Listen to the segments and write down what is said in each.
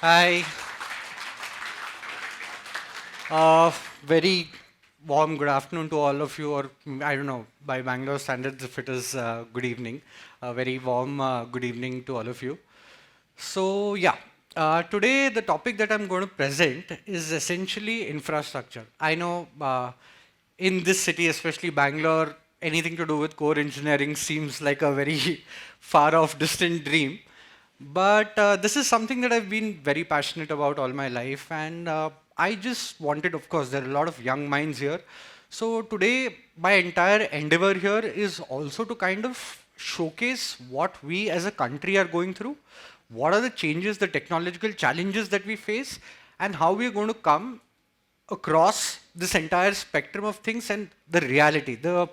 Hi. Uh, Very warm good afternoon to all of you, or I don't know, by Bangalore standards, if it is good evening. A very warm good evening to all of you. So, yeah, today the topic that I'm going to present is essentially infrastructure. I know in this city, especially Bangalore, anything to do with core engineering seems like a very far off, distant dream. But this is something that I've been very passionate about all my life, and I just wanted, of course, there are a lot of young minds here. So today, my entire endeavor here is also to kind of showcase what we as a country are going through, what are the changes, the technological challenges that we face, and how we are going to come across this entire spectrum of things and the reality, the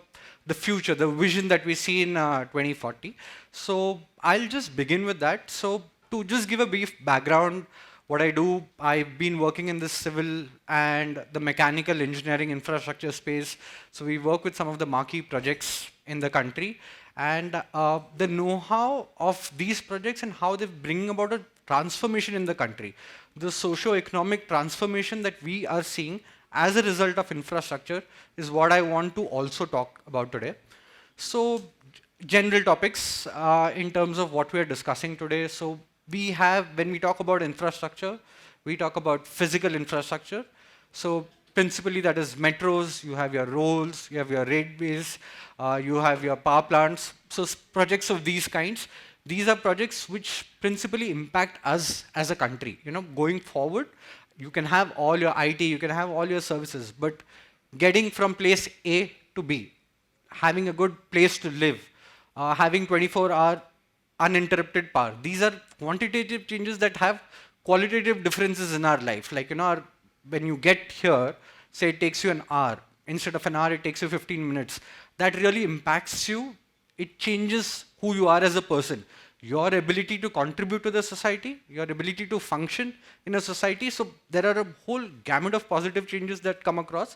future, the vision that we see in 2040. So I'll just begin with that. So to just give a brief background, what I do, I've been working in the civil and the mechanical engineering infrastructure space. So we work with some of the marquee projects in the country, and the know-how of these projects and how they're bringing about a transformation in the country, the socio-economic transformation that we are seeing as a result of infrastructure is what I want to also talk about today. So, general topics in terms of what we are discussing today. So, we have, when we talk about infrastructure, we talk about physical infrastructure. So, principally that is metros, you have your roads, you have your railways, you have your power plants. So, projects of these kinds. These are projects which principally impact us as a country. You know, going forward, you can have all your IT, you can have all your services, but getting from place A to B, having a good place to live, having 24-hour uninterrupted power. These are quantitative changes that have qualitative differences in our life. Like, you know, when you get here, say it takes you an hour. Instead of an hour, it takes you 15 minutes. That really impacts you. It changes who you are as a person. Your ability to contribute to the society, your ability to function in a society. So there are a whole gamut of positive changes that come across.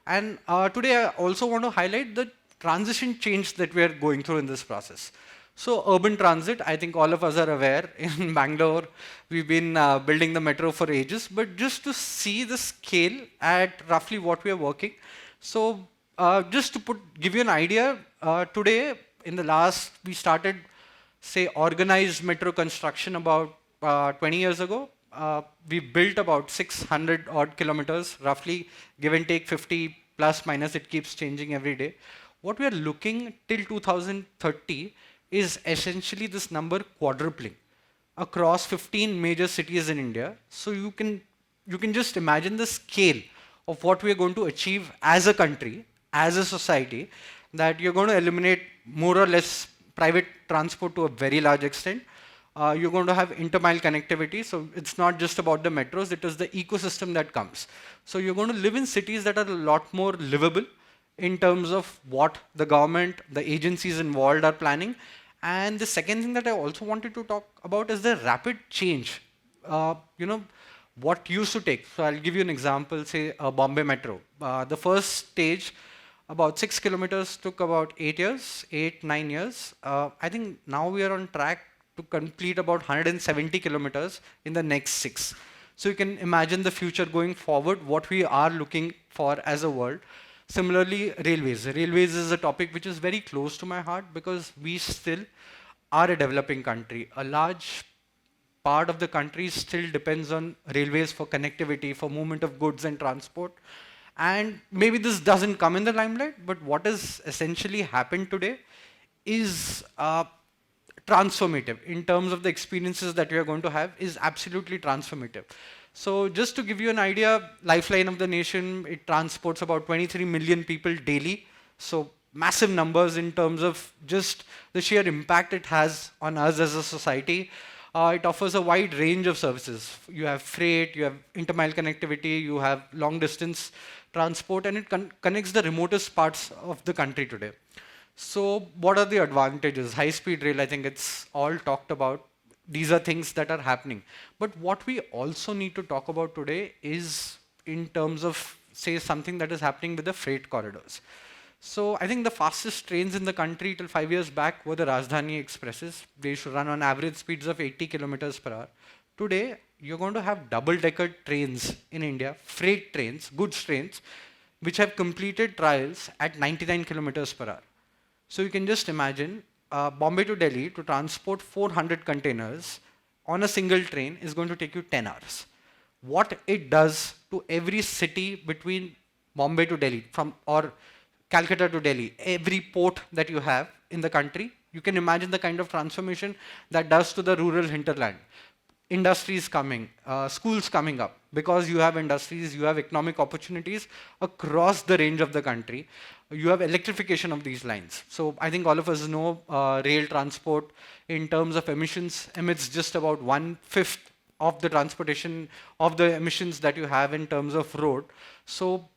And today I also want to highlight the transition change that we are going through in this process. So urban transit, I think all of us are aware, in Bangalore, we've been building the metro for ages, but just to see the scale at roughly what we are working. So just to give you an idea, today, in the last, we started, say, organized metro construction about 20 years ago. We built about 600 odd kilometers, roughly, give and take 50 plus minus, it keeps changing every day. What we are looking till 2030 is essentially this number quadrupling across 15 major cities in India. So you can just imagine the scale of what we are going to achieve as a country, as a society, that you're going to eliminate more or less private transport to a very large extent. You're going to have intermile connectivity. So it's not just about the metros, it is the ecosystem that comes. So you're going to live in cities that are a lot more livable in terms of what the government, the agencies involved are planning. And the second thing that I also wanted to talk about is the rapid change. You know, what used to take. So I'll give you an example, say Bombay Metro. The first stage, about 6 kilometers, took about 8 years, 8, 9 years. I think now we are on track to complete about 170 kilometers in the next 6. So you can imagine the future going forward, what we are looking for as a world. Similarly, railways. Railways is a topic which is very close to my heart because we still are a developing country. A large part of the country still depends on railways for connectivity, for movement of goods and transport. And maybe this doesn't come in the limelight, but what has essentially happened today is transformative in terms of the experiences that we are going to have is absolutely transformative. So just to give you an idea, lifeline of the nation, it transports about 23 million people daily. So massive numbers in terms of just the sheer impact it has on us as a society. It offers a wide range of services. You have freight, you have intermile connectivity, you have long distance transport, and it connects the remotest parts of the country today. So what are the advantages? High speed rail, I think it's all talked about. These are things that are happening. But what we also need to talk about today is in terms of, say, something that is happening with the freight corridors. So I think the fastest trains in the country till 5 years back were the Rajdhani Expresses. They used to run on average speeds of 80 kilometers per hour. Today, you're going to have double-decker trains in India, freight trains, goods trains, which have completed trials at 99 kilometers per hour. So you can just imagine Bombay to Delhi to transport 400 containers on a single train is going to take you 10 hours. What it does to every city between Bombay to Delhi or Calcutta to Delhi, every port that you have in the country, you can imagine the kind of transformation that does to the rural hinterland. Industries coming, schools coming up, because you have industries, you have economic opportunities across the range of the country. You have electrification of these lines. So I think all of us know rail transport in terms of emissions emits just about 1/5 of the transportation of the emissions that you have in terms of road. So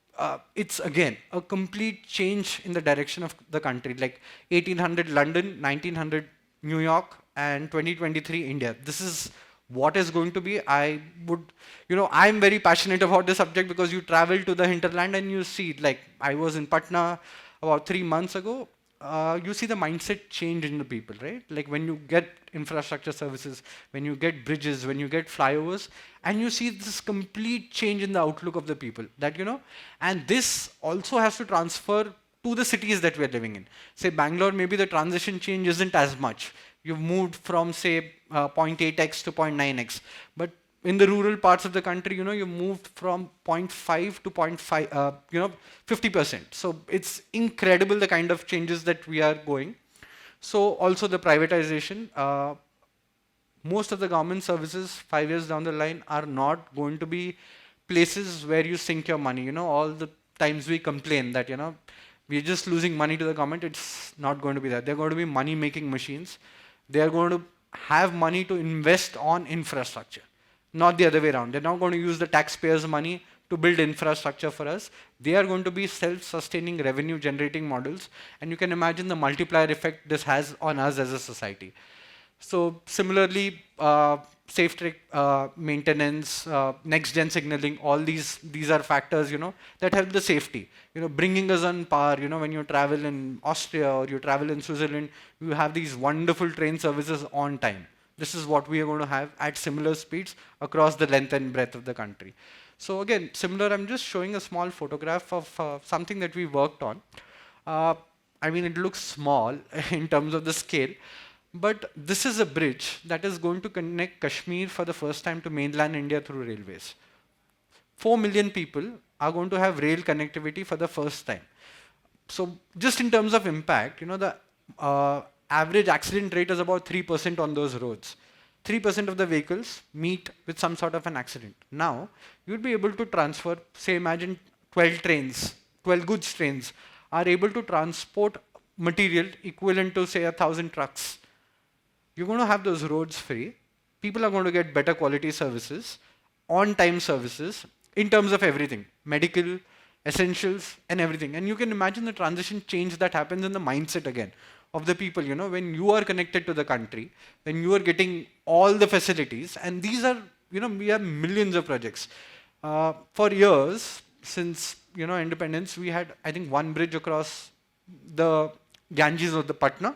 it's again a complete change in the direction of the country, like 1800 London, 1900 New York, and 2023 India. This is what is going to be. I'm very passionate about this subject because you travel to the hinterland and you see, like I was in Patna about 3 months ago. You see the mindset change in the people, right? Like when you get infrastructure services, when you get bridges, when you get flyovers, and you see this complete change in the outlook of the people and this also has to transfer to the cities that we're living in. Say Bangalore, maybe the transition change isn't as much. You've moved from say 0.8x to 0.9x, but in the rural parts of the country, you moved from 0.5 to 0.5, 50%. So it's incredible the kind of changes that we are going. So also the privatization, most of the government services 5 years down the line are not going to be places where you sink your money. All the times we complain that, we're just losing money to the government, it's not going to be that. They're going to be money-making machines. They are going to have money to invest on infrastructure, not the other way around. They're not going to use the taxpayers' money to build infrastructure for us. They are going to be self-sustaining revenue-generating models, and you can imagine the multiplier effect this has on us as a society. So similarly, safe track maintenance, next-gen signaling, all these are factors, that help the safety. Bringing us on par. When you travel in Austria or you travel in Switzerland, you have these wonderful train services on time. This is what we are going to have at similar speeds across the length and breadth of the country. So again, similar, I'm just showing a small photograph of something that we worked on. It looks small in terms of the scale, but this is a bridge that is going to connect Kashmir for the first time to mainland India through railways. 4 million people are going to have rail connectivity for the first time. So just in terms of impact, the average accident rate is about 3% on those roads. 3% of the vehicles meet with some sort of an accident. Now, you'd be able to transfer, say imagine 12 trains, 12 goods trains are able to transport material equivalent to say 1,000 trucks. You're going to have those roads free. People are going to get better quality services, on-time services, in terms of everything, medical, essentials, and everything. And you can imagine the transition change that happens in the mindset again of the people, when you are connected to the country, when you are getting all the facilities, and these are, we have millions of projects. For years, since, independence, we had, I think, one bridge across the Ganges or the Patna.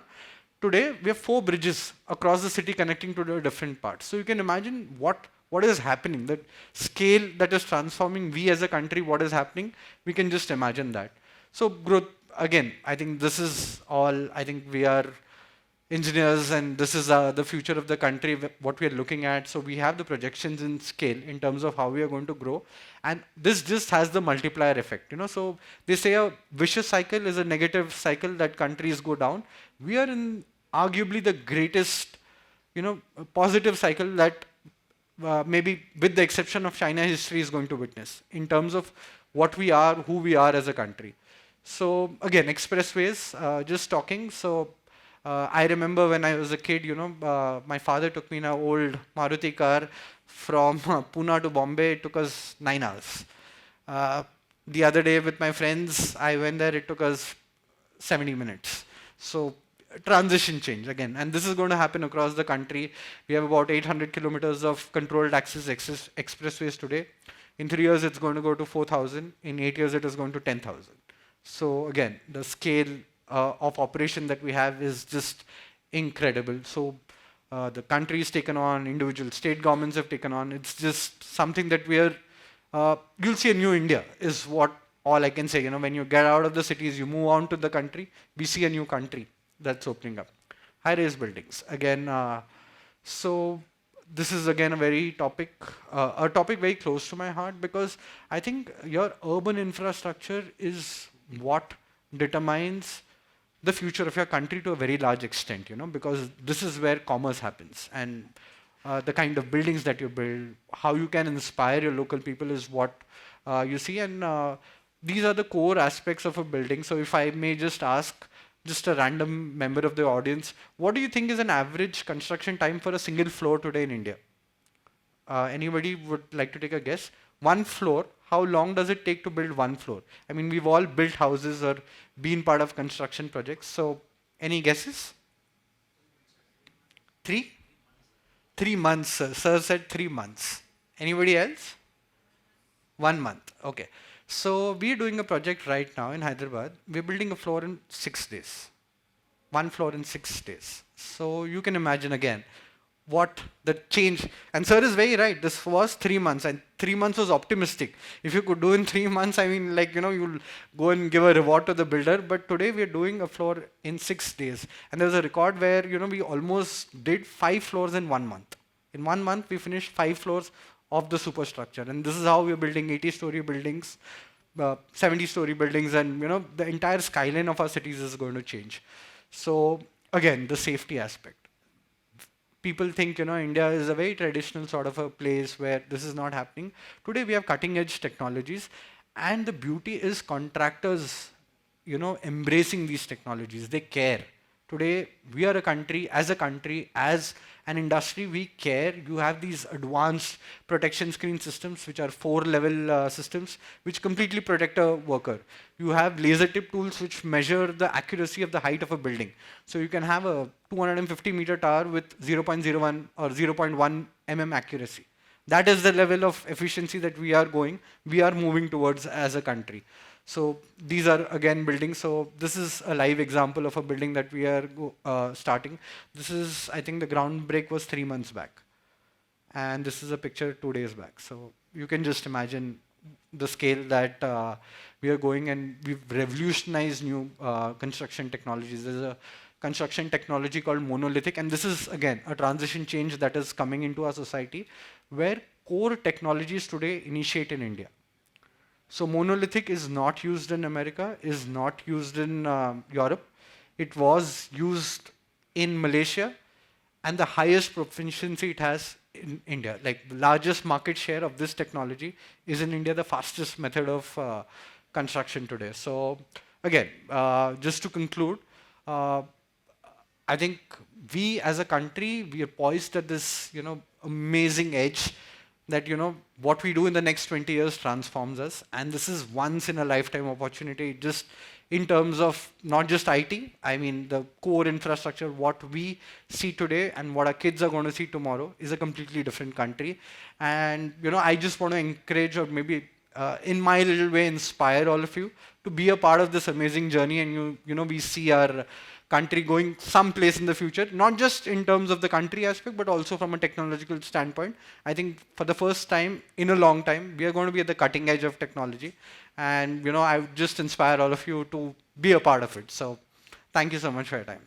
Today, we have 4 bridges across the city connecting to the different parts. So you can imagine what is happening, that scale that is transforming we as a country, what is happening, we can just imagine that. So growth, again, I think this is all, I think we are engineers and this is the future of the country, what we are looking at. So we have the projections in scale in terms of how we are going to grow. And this just has the multiplier effect. So they say a vicious cycle is a negative cycle that countries go down. We are in arguably the greatest, positive cycle that maybe with the exception of China, history is going to witness in terms of what we are, who we are as a country. So again, expressways, just talking. So I remember when I was a kid, my father took me in an old Maruti car from Pune to Bombay. It took us 9 hours. The other day with my friends, I went there, it took us 70 minutes. So transition change again, and this is going to happen across the country. We have about 800 kilometers of controlled access expressways today. In 3 years, it's going to go to 4,000. In 8 years, it is going to 10,000. So again, the scale of operation that we have is just incredible. So the country's taken on, individual state governments have taken on. It's just something that you'll see a new India is what all I can say. When you get out of the cities, you move on to the country, we see a new country that's opening up. High-rise buildings. Again, so this is again a topic very close to my heart, because I think your urban infrastructure is what determines the future of your country to a very large extent, because this is where commerce happens, and the kind of buildings that you build, how you can inspire your local people is what you see, and these are the core aspects of a building. So if I may just ask just a random member of the audience, what do you think is an average construction time for a single floor today in India? Anybody would like to take a guess? One floor, how long does it take to build one floor? I mean, we've all built houses or been part of construction projects. So, any guesses? 3? 3 months, sir. Sir said 3 months. Anybody else? 1 month. Okay. So, we're doing a project right now in Hyderabad. We're building a floor in 6 days. One floor in 6 days. So, you can imagine again what the change, and sir is very right, this was 3 months, and 3 months was optimistic. If you could do in 3 months, I mean, you'll go and give a reward to the builder, but today we're doing a floor in 6 days. And there's a record where, we almost did 5 floors in 1 month. In 1 month, we finished 5 floors of the superstructure, and this is how we're building 80-story buildings, 70-story buildings, and, the entire skyline of our cities is going to change. So, again, the safety aspect. People think, India is a very traditional sort of a place where this is not happening. Today we have cutting edge technologies, and the beauty is contractors, embracing these technologies. They care. Today we are a country, as an industry, we care. You have these advanced protection screen systems, which are 4-level systems, which completely protect a worker. You have laser tip tools which measure the accuracy of the height of a building. So you can have a 250-meter tower with 0.01 or 0.1 mm accuracy. That is the level of efficiency that we are moving towards as a country. So these are again buildings. So this is a live example of a building that we are starting. This is, I think the ground break was 3 months back. And this is a picture 2 days back. So you can just imagine the scale that we are going, and we've revolutionized new construction technologies. There's a construction technology called monolithic, and this is again a transition change that is coming into our society, where core technologies today initiate in India. So monolithic is not used in America, is not used in Europe. It was used in Malaysia, and the highest proficiency it has in India. Like the largest market share of this technology is in India, the fastest method of construction today. So again, just to conclude, I think we as a country, we are poised at this, amazing edge that, what we do in the next 20 years transforms us. And this is once in a lifetime opportunity, just in terms of not just IT, I mean, the core infrastructure, what we see today and what our kids are going to see tomorrow is a completely different country. And, I just want to encourage, or maybe in my little way, inspire all of you to be a part of this amazing journey. And we see our country going someplace in the future, not just in terms of the country aspect, but also from a technological standpoint. I think for the first time in a long time, we are going to be at the cutting edge of technology. And, I would just inspire all of you to be a part of it. So thank you so much for your time.